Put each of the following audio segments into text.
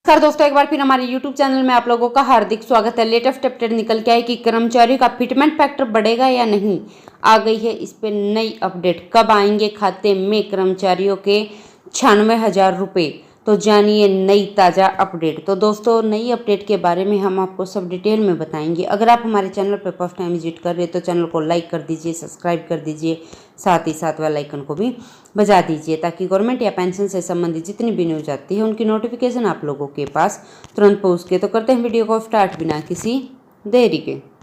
नमस्कार दोस्तों, एक बार फिर हमारे YouTube चैनल में आप लोगों का हार्दिक स्वागत है। लेटेस्ट अपडेट निकल के आए कि कर्मचारियों का फिटमेंट फैक्टर बढ़ेगा या नहीं, आ गई है इस पे नई अपडेट। कब आएंगे खाते में कर्मचारियों के 96,000 रुपये, तो जानिए नई ताज़ा अपडेट। तो दोस्तों, नई अपडेट के बारे में हम आपको सब डिटेल में बताएंगे। अगर आप हमारे चैनल पर फर्स्ट टाइम विजिट कर रहे हैं तो चैनल को लाइक कर दीजिए, सब्सक्राइब कर दीजिए, साथ ही साथ बेल आइकन को भी बजा दीजिए ताकि गवर्नमेंट या पेंशन से संबंधित जितनी भी न्यूज आती है उनकी नोटिफिकेशन आप लोगों के पास तुरंत पहुँच के। तो करते हैं वीडियो को स्टार्ट बिना किसी देरी के।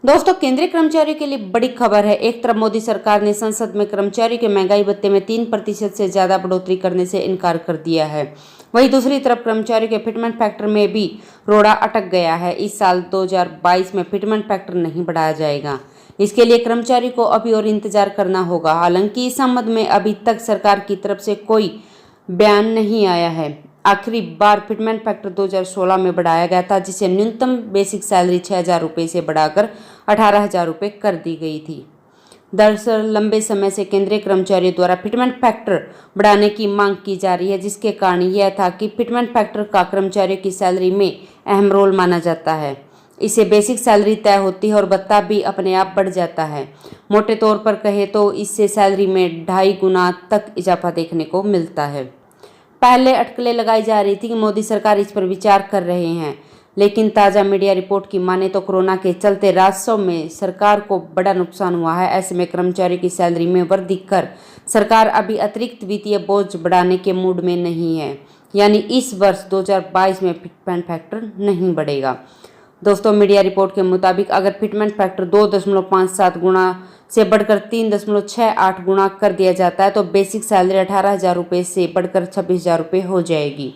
दोस्तों, केंद्रीय कर्मचारियों के लिए बड़ी खबर है। एक तरफ मोदी सरकार ने संसद में कर्मचारियों के महंगाई भत्ते में 3% से ज्यादा बढ़ोतरी करने से इनकार कर दिया है, वहीं दूसरी तरफ कर्मचारियों के फिटमेंट फैक्टर में भी रोड़ा अटक गया है। इस साल 2022 में फिटमेंट फैक्टर नहीं बढ़ाया जाएगा। इसके लिए कर्मचारी को अभी और इंतजार करना होगा। हालांकि इस संबंध में अभी तक सरकार की तरफ से कोई बयान नहीं आया है। आखिरी बार फिटमेंट फैक्टर 2016 में बढ़ाया गया था, जिसे न्यूनतम बेसिक सैलरी 6,000 रुपये से बढ़ाकर 18,000 रुपये कर दी गई थी। दरअसल लंबे समय से केंद्रीय कर्मचारियों द्वारा फिटमेंट फैक्टर बढ़ाने की मांग की जा रही है, जिसके कारण यह था कि फिटमेंट फैक्टर का कर्मचारियों की सैलरी में अहम रोल माना जाता है। इससे बेसिक सैलरी तय होती है और भत्ता भी अपने आप बढ़ जाता है। मोटे तौर पर कहे तो इससे सैलरी में 2.5 गुना तक इजाफा देखने को मिलता है। पहले अटकलें लगाई जा रही थी कि मोदी सरकार इस पर विचार कर रहे हैं, लेकिन ताज़ा मीडिया रिपोर्ट की माने तो कोरोना के चलते राजस्व में सरकार को बड़ा नुकसान हुआ है। ऐसे में कर्मचारी की सैलरी में वृद्धि कर सरकार अभी अतिरिक्त वित्तीय बोझ बढ़ाने के मूड में नहीं है, यानी इस वर्ष 2022 में फिटमेंट फैक्टर नहीं बढ़ेगा। दोस्तों, मीडिया रिपोर्ट के मुताबिक अगर फिटमेंट फैक्टर 2.57 गुना से बढ़कर 3.68 गुना कर दिया जाता है तो बेसिक सैलरी 18,000 रुपये से बढ़कर 26,000 रुपये हो जाएगी।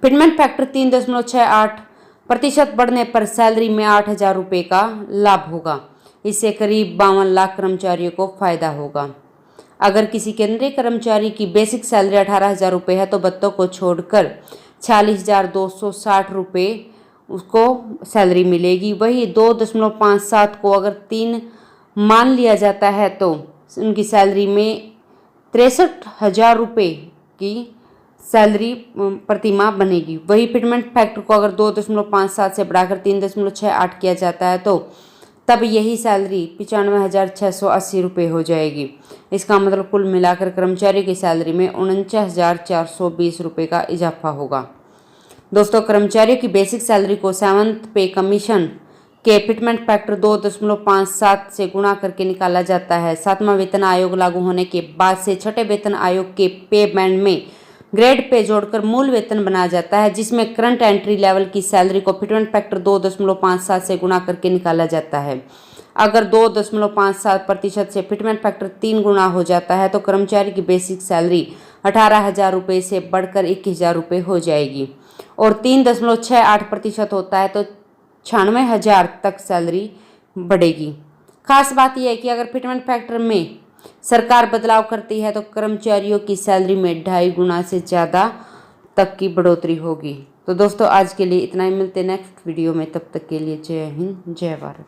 फिटमेंट फैक्टर 3.68% बढ़ने पर सैलरी में 8,000 रुपये का लाभ होगा। इससे करीब 52 लाख कर्मचारियों को फायदा होगा। अगर किसी केंद्रीय कर्मचारी की बेसिक सैलरी 18,000 रुपये है तो भत्तों को छोड़कर 46,260 रुपये उसको सैलरी मिलेगी। वही 2.57 को अगर 3 मान लिया जाता है तो उनकी सैलरी में 63,000 रुपये की सैलरी प्रतिमाह बनेगी। वही फिटमेंट फैक्टर को अगर 2.57 से बढ़ाकर 3.68 किया जाता है तो तब यही सैलरी 95,680 रुपये हो जाएगी। इसका मतलब कुल मिलाकर कर्मचारी की सैलरी में 49,420 रुपये का इजाफा होगा। दोस्तों, कर्मचारियों की बेसिक सैलरी को 7th पे कमीशन के फिटमेंट फैक्टर 2.57 से गुणा करके निकाला जाता है। 7वां वेतन आयोग लागू होने के बाद से 6ठे वेतन आयोग के पे बैंड में ग्रेड पे जोड़कर मूल वेतन बनाया जाता है, जिसमें करंट एंट्री लेवल की सैलरी को फिटमेंट फैक्टर 2.57 से गुणा करके निकाला जाता है। अगर 2.57% से फिटमेंट फैक्टर 3 गुना हो जाता है तो कर्मचारी की बेसिक सैलरी 18,000 रुपये से बढ़कर 21,000 रुपये हो जाएगी और 3.68% होता है तो 96,000 तक सैलरी बढ़ेगी। खास बात यह है कि अगर फिटमेंट फैक्टर में सरकार बदलाव करती है तो कर्मचारियों की सैलरी में 2.5 गुना से ज़्यादा तक की बढ़ोतरी होगी। तो दोस्तों, आज के लिए इतना ही। मिलते हैं नेक्स्ट वीडियो में, तब तक के लिए जय हिंद, जय भारत।